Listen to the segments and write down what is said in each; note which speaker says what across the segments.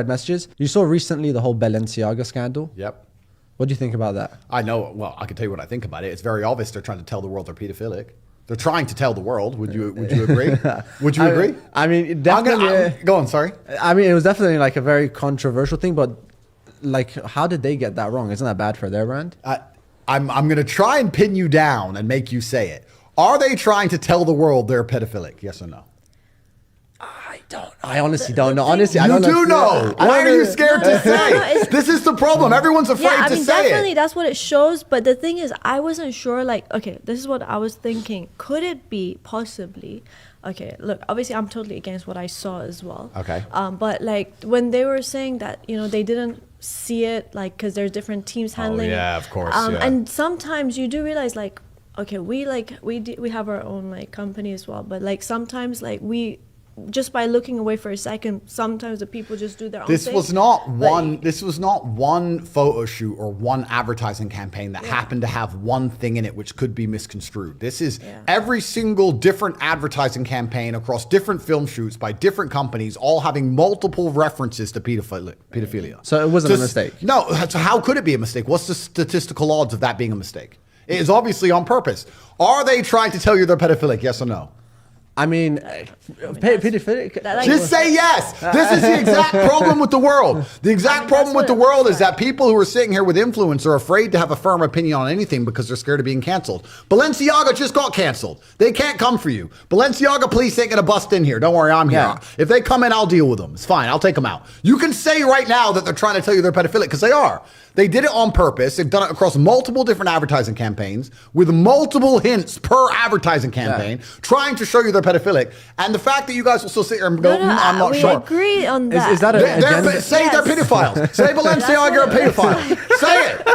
Speaker 1: messages. You saw recently the whole Balenciaga scandal.
Speaker 2: Yep.
Speaker 1: What do you think about that?
Speaker 2: I know. Well, I can tell you what I think about it. It's very obvious they're trying to tell the world they're pedophilic. They're trying to tell the world. Would you agree? Would you agree?
Speaker 1: I mean, definitely.
Speaker 2: Go on. Sorry.
Speaker 1: I mean, it was definitely like a very controversial thing, but like, how did they get that wrong? Isn't that bad for their brand?
Speaker 2: I'm going to try and pin you down and make you say it. Are they trying to tell the world they're pedophilic? Yes or no?
Speaker 1: I honestly don't know. Honestly, I don't know.
Speaker 2: You do know. Why are you scared to say? This is the problem. Everyone's afraid to say it.
Speaker 3: Definitely, that's what it shows. But the thing is, I wasn't sure. Like, okay, this is what I was thinking. Could it be possibly? Okay, look. Obviously, I'm totally against what I saw as well.
Speaker 2: Okay.
Speaker 3: But like when they were saying that, they didn't see it, like, because there's different teams handling.
Speaker 2: Oh yeah, of course.
Speaker 3: And sometimes you do realize, like, okay, we have our own like company as well. But like sometimes, like we. Just by looking away for a second, sometimes the people just do their own thing.
Speaker 2: This was not one photo shoot or one advertising campaign that happened to have one thing in it which could be misconstrued. This is every single different advertising campaign across different film shoots by different companies, all having multiple references to pedophilia.
Speaker 1: So it wasn't a mistake?
Speaker 2: No. So how could it be a mistake? What's the statistical odds of that being a mistake? It is obviously on purpose. Are they trying to tell you they're pedophilic? Yes or no?
Speaker 1: I mean, pedophilic.
Speaker 2: Just say yes. This is the exact problem with the world. The exact problem with the world is that people who are sitting here with influence are afraid to have a firm opinion on anything because they're scared of being canceled. Balenciaga just got canceled. They can't come for you. Balenciaga police ain't going to bust in here. Don't worry, I'm here. Yeah. If they come in, I'll deal with them. It's fine. I'll take them out. You can say right now that they're trying to tell you they're pedophilic because they are. They did it on purpose. They've done it across multiple different advertising campaigns with multiple hints per advertising campaign, trying to show you they're pedophilic. And the fact that you guys will still sit here and go, I'm not sure.
Speaker 3: We agree on that.
Speaker 1: Is that
Speaker 2: say they're pedophiles. Say Balenciaga a pedophile. Say it.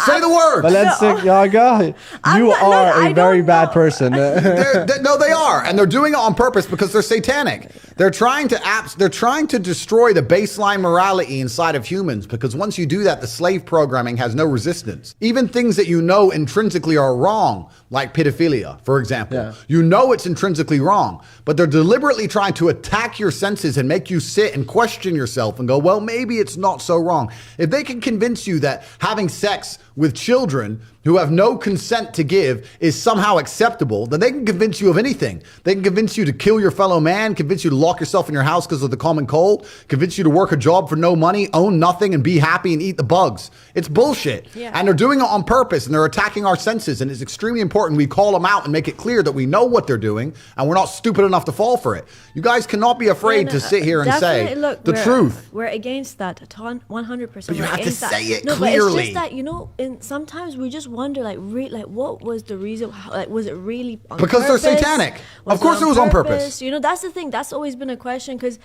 Speaker 2: Say the word.
Speaker 1: Balenciaga, you are a very bad person.
Speaker 2: No, they are. And they're doing it on purpose because they're satanic. They're trying to destroy the baseline morality inside of humans because once you do that, the slave programming has no resistance. Even things that you know intrinsically are wrong, like pedophilia, for example. Yeah. You know it's intrinsically wrong, but they're deliberately trying to attack your senses and make you sit and question yourself and go, well, maybe it's not so wrong. If they can convince you that having sex with children who have no consent to give is somehow acceptable, then they can convince you of anything. They can convince you to kill your fellow man, convince you to lock yourself in your house because of the common cold, convince you to work a job for no money, own nothing, and be happy and eat the bugs. It's bullshit. Yeah. And they're doing it on purpose, and they're attacking our senses, and it's extremely important we call them out and make it clear that we know what they're doing, and we're not stupid enough to fall for it. You guys cannot be afraid to sit here and say the truth.
Speaker 3: We're against that 100%.
Speaker 2: But you have to say it clearly.
Speaker 3: But it's just that, sometimes we just wonder, what was the reason? Was it really on
Speaker 2: because
Speaker 3: purpose?
Speaker 2: They're satanic. Of course it was on purpose.
Speaker 3: That's the thing. That's always been a question because,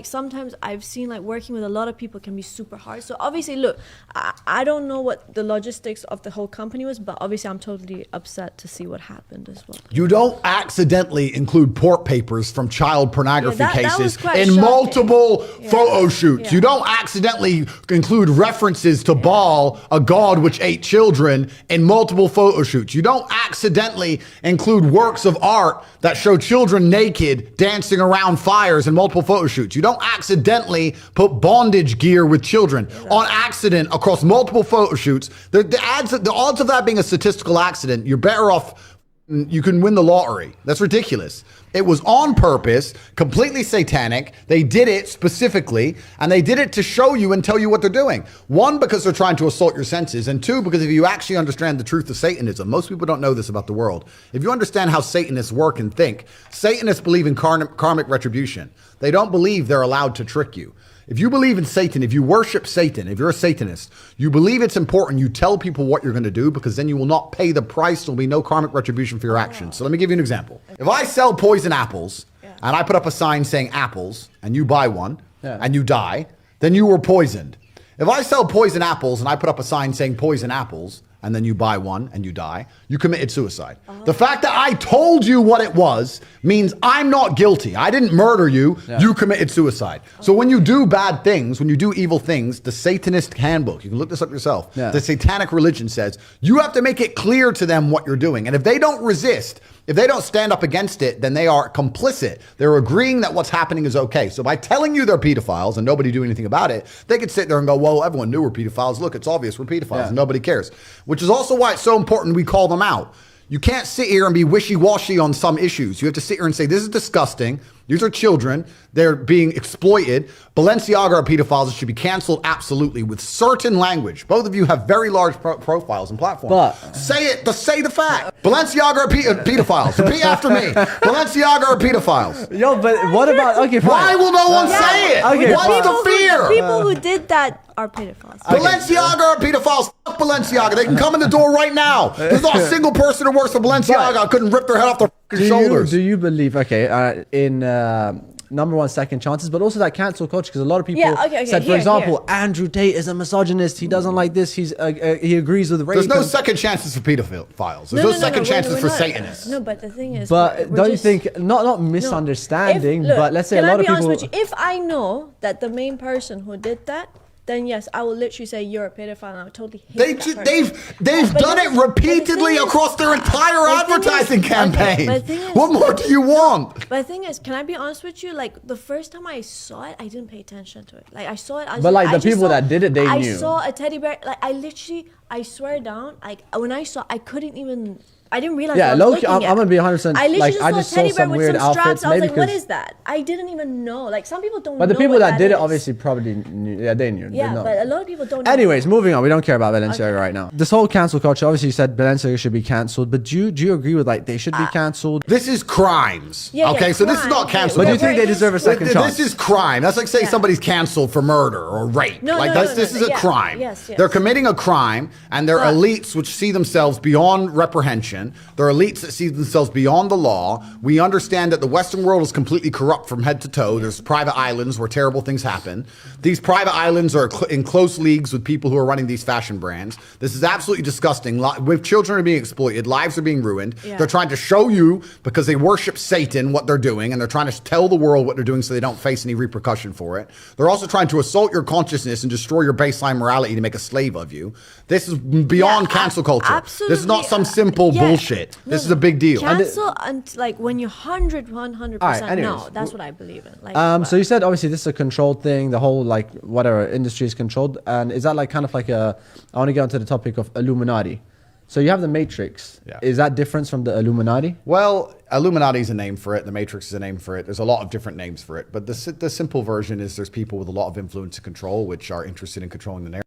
Speaker 3: sometimes I've seen, working with a lot of people can be super hard. So obviously, look, I don't know what the logistics of the whole company was, but obviously I'm totally upset to see what happened as well.
Speaker 2: You don't accidentally include port papers from child pornography cases in multiple photo shoots. Yeah. You don't accidentally include references to Baal, a god which ate children, in multiple photo shoots. You don't accidentally include works of art that show children naked dancing around fires in multiple photo shoots. You don't accidentally put bondage gear with children on accident across multiple photo shoots. The odds of that being a statistical accident, you're better off. You can win the lottery. That's ridiculous. It was on purpose, completely satanic. They did it specifically, and they did it to show you and tell you what they're doing. One, because they're trying to assault your senses, and two, because if you actually understand the truth of Satanism, most people don't know this about the world. If you understand how Satanists work and think, Satanists believe in karmic retribution. They don't believe they're allowed to trick you. If you believe in Satan, if you worship Satan, if you're a Satanist, you believe it's important you tell people what you're going to do because then you will not pay the price. There'll be no karmic retribution for your actions. So let me give you an example. If I sell poison apples and I put up a sign saying apples and you buy one and you die, then you were poisoned. If I sell poison apples and I put up a sign saying poison apples and then you buy one and you die, you committed suicide. The fact that I told you what it was means I'm not guilty. I didn't murder you. You committed suicide. So when you do bad things, when you do evil things, the Satanist handbook, you can look this up yourself, the satanic religion says you have to make it clear to them what you're doing. And if they don't resist, If they don't stand up against it, then they are complicit. They're agreeing that what's happening is okay. So by telling you they're pedophiles and nobody do anything about it, they could sit there and go, well, everyone knew we're pedophiles. Look, it's obvious we're pedophiles and nobody cares. Which is also why it's so important we call them out. You can't sit here and be wishy-washy on some issues. You have to sit here and say, this is disgusting. These are children. They're being exploited. Balenciaga are pedophiles. It should be canceled absolutely with certain language. Both of you have very large profiles and platforms.
Speaker 1: But
Speaker 2: say it. Say the fact. Balenciaga are pedophiles. Repeat after me. Balenciaga are pedophiles.
Speaker 1: Yo, but what about... Okay, fine.
Speaker 2: Why will no one say it?
Speaker 1: Okay,
Speaker 2: What's the fear?
Speaker 3: People who did that are pedophiles.
Speaker 2: Balenciaga are pedophiles. Fuck Balenciaga. They can come in the door right now. There's not a single person who works for Balenciaga couldn't rip their head off their shoulders.
Speaker 1: Do you believe, in number one, second chances, but also that cancel culture? Because a lot of people said, for example, Andrew Tate is a misogynist. He doesn't like this. He agrees with rape.
Speaker 2: There's no second chances for pedophiles. There's no second chances for Satanists.
Speaker 3: No, but the thing is,
Speaker 1: but don't you think, not misunderstanding, but let's say a lot of people...
Speaker 3: If I know that the main person who did that, then yes, I will literally say you're a pedophile, and I would totally hate that person.
Speaker 2: They've done it repeatedly across their entire advertising campaign. What more do you want?
Speaker 3: But the thing is, can I be honest with you? Like, the first time I saw it, I didn't pay attention to it. Like, I saw it.
Speaker 1: But like the people that did it, they knew.
Speaker 3: I saw a teddy bear. Like, I swear down. Like, when I saw, I couldn't even. I didn't realize.
Speaker 1: Yeah, low-key, I'm gonna be 100%.
Speaker 3: I just saw a teddy bear with some straps. I was like, "What is that?" I didn't even know. Like, some people don't know.
Speaker 1: But the people that did it obviously probably knew. Yeah, they knew.
Speaker 3: Yeah, but a lot of people don't know.
Speaker 1: Anyways, moving on. We don't care about Balenciaga right now. This whole cancel culture, obviously you said Balenciaga should be cancelled, but do you agree with like they should be cancelled?
Speaker 2: This is crimes. Okay, so this is not cancelled.
Speaker 1: But do you think they deserve a second chance?
Speaker 2: This is crime. That's like saying somebody's cancelled for murder or rape. This is a crime. They're committing a crime, and they're elites which see themselves beyond reprehension. They're elites that see themselves beyond the law. We understand that the Western world is completely corrupt from head to toe. There's private islands where terrible things happen. These private islands are in close leagues with people who are running these fashion brands. This is absolutely disgusting. With children are being exploited, lives are being ruined. They're trying to show you, because they worship Satan, what they're doing, and they're trying to tell the world what they're doing so they don't face any repercussion for it. They're also trying to assault your consciousness and destroy your baseline morality to make a slave of you. This is beyond cancel culture.
Speaker 3: Absolutely.
Speaker 2: This is not some simple bullshit. This is a big deal.
Speaker 3: Cancel and like when you're 100%. No, that's what I believe in. Like,
Speaker 1: so you said obviously this is a controlled thing. The whole like whatever industry is controlled, and is that like kind of like I want to get onto the topic of Illuminati. So you have the Matrix.
Speaker 2: Yeah.
Speaker 1: Is that different from the Illuminati?
Speaker 2: Well, Illuminati is a name for it. The Matrix is a name for it. There's a lot of different names for it. But the simple version is there's people with a lot of influence and control which are interested in controlling the narrative.